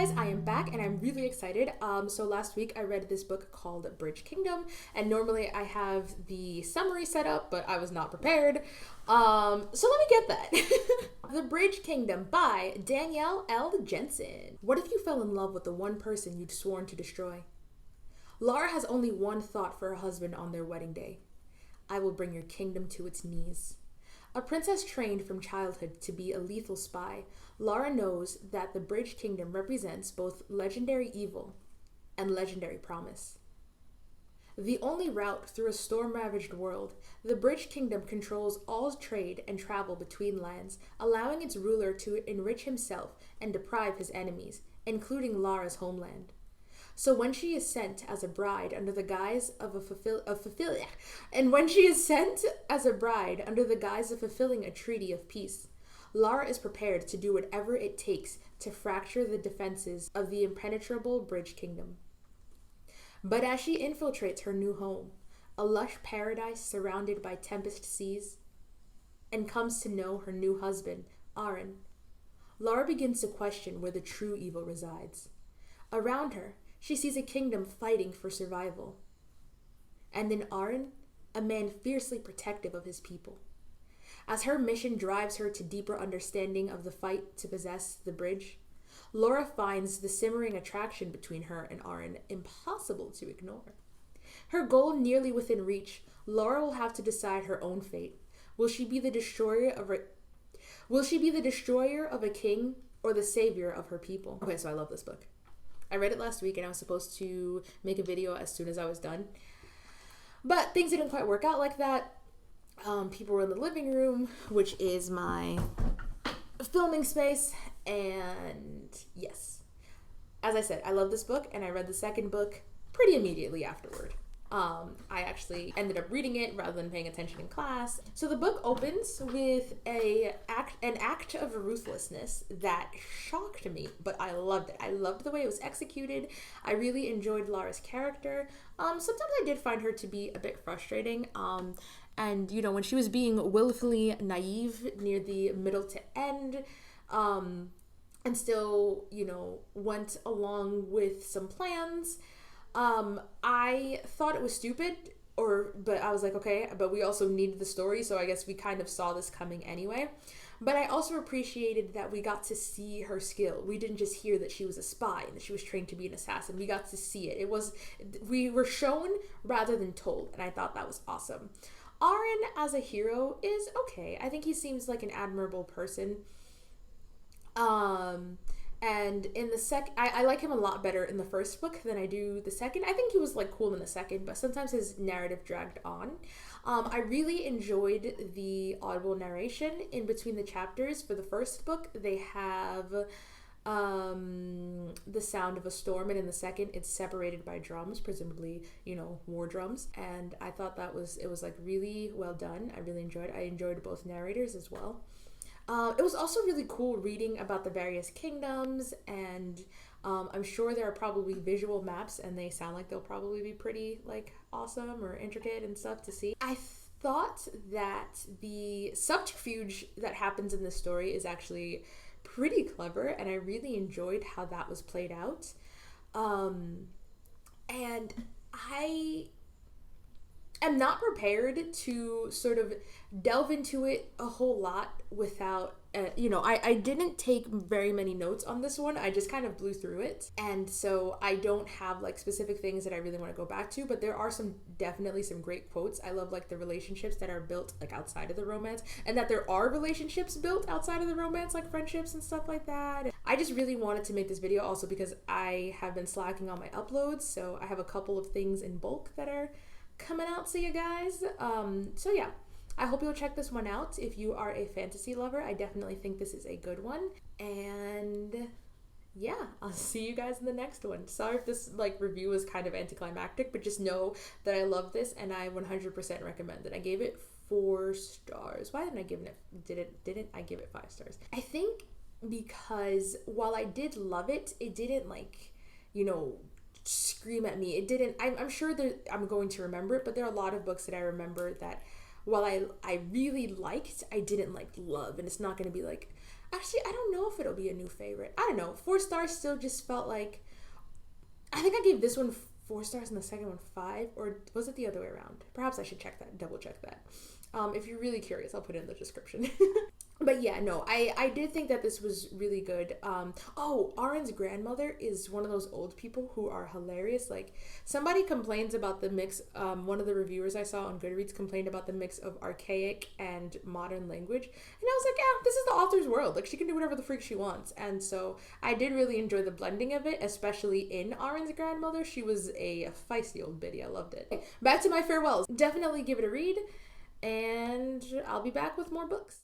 guys, I am back and I'm really excited. So last week I read this book called Bridge Kingdom, and normally I have the summary set up, but I was not prepared. So let me get that. The Bridge Kingdom by Danielle L. Jensen. What if you fell in love with the one person you'd sworn to destroy? Laura has only one thought for her husband on their wedding day. I will bring your kingdom to its knees. A princess trained from childhood to be a lethal spy, Laura knows that the Bridge Kingdom represents both legendary evil and legendary promise. The only route through a storm-ravaged world, the Bridge Kingdom controls all trade and travel between lands, allowing its ruler to enrich himself and deprive his enemies, including Laura's homeland. So when she is sent as a bride under the guise of fulfilling a treaty of peace, Laura is prepared to do whatever it takes to fracture the defenses of the impenetrable Bridge Kingdom. But as she infiltrates her new home, a lush paradise surrounded by tempest seas, and comes to know her new husband, Aaron, Laura begins to question where the true evil resides. Around her, she sees a kingdom fighting for survival. And in Aaron, a man fiercely protective of his people. As her mission drives her to deeper understanding of the fight to possess the bridge, Laura finds the simmering attraction between her and Aaron impossible to ignore. Her goal nearly within reach, Laura will have to decide her own fate. Will she be the destroyer of a king or the savior of her people? Okay, so I love this book. I read it last week and I was supposed to make a video as soon as I was done. But things didn't quite work out like that. People were in the living room, which is my filming space. And yes, as I said, I love this book and I read the second book pretty immediately afterward. I actually ended up reading it rather than paying attention in class. So the book opens with an act of ruthlessness that shocked me, but I loved it. I loved the way it was executed. I really enjoyed Laura's character. Sometimes I did find her to be a bit frustrating. And you know, when she was being willfully naive near the middle to end, and still, you know, went along with some plans. I thought it was stupid, but I was like, okay, but we also needed the story, so I guess we kind of saw this coming anyway. But I also appreciated that we got to see her skill. We didn't just hear that she was a spy and that she was trained to be an assassin. We got to see it. We were shown rather than told, and I thought that was awesome. Aaron as a hero is okay. I think he seems like an admirable person. And in the I like him a lot better in the first book than I do the second. I think he was like cool in the second, but sometimes his narrative dragged on. I really enjoyed the audible narration in between the chapters. For the first book, they have the sound of a storm, and in the second, it's separated by drums, presumably, you know, war drums. And I thought it was like really well done. I really enjoyed it. I enjoyed both narrators as well. It was also really cool reading about the various kingdoms, and I'm sure there are probably visual maps, and they sound like they'll probably be pretty like awesome or intricate and stuff to see. I thought that the subterfuge that happens in this story is actually pretty clever, and I really enjoyed how that was played out. And I am not prepared to sort of delve into it a whole lot without, I didn't take very many notes on this one. I just kind of blew through it. And so I don't have like specific things that I really want to go back to, but there are definitely some great quotes. I love like the relationships that are built like outside of the romance, and that there are relationships built outside of the romance, like friendships and stuff like that. I just really wanted to make this video also because I have been slacking on my uploads. So I have a couple of things in bulk that are coming out to you guys. So yeah, I hope you'll check this one out if you are a fantasy lover. I definitely think this is a good one. And yeah, I'll see you guys in the next one. Sorry if this like review was kind of anticlimactic, but just know that I love this and I 100% recommend it. I gave it 4 stars. Why didn't I give it? Didn't I give it 5 stars? I think because while I did love it, it didn't like, you know, scream at me. It didn't. I'm sure that I'm going to remember it, but there are a lot of books that I remember that while I really liked, I didn't like love, and it's not going to be like, actually, I don't know if it'll be a new favorite. I don't know. 4 stars still just felt like, I think I gave this one 4 stars and the second one 5, or was it the other way around? Perhaps I should double check that. If you're really curious, I'll put it in the description. But yeah, no, I did think that this was really good. Arin's grandmother is one of those old people who are hilarious. Like, somebody complains about the mix, one of the reviewers I saw on Goodreads complained about the mix of archaic and modern language. And I was like, yeah, this is the author's world. Like, she can do whatever the freak she wants. And so I did really enjoy the blending of it, especially in Arin's grandmother. She was a feisty old biddy. I loved it. Back to my farewells. Definitely give it a read, and I'll be back with more books.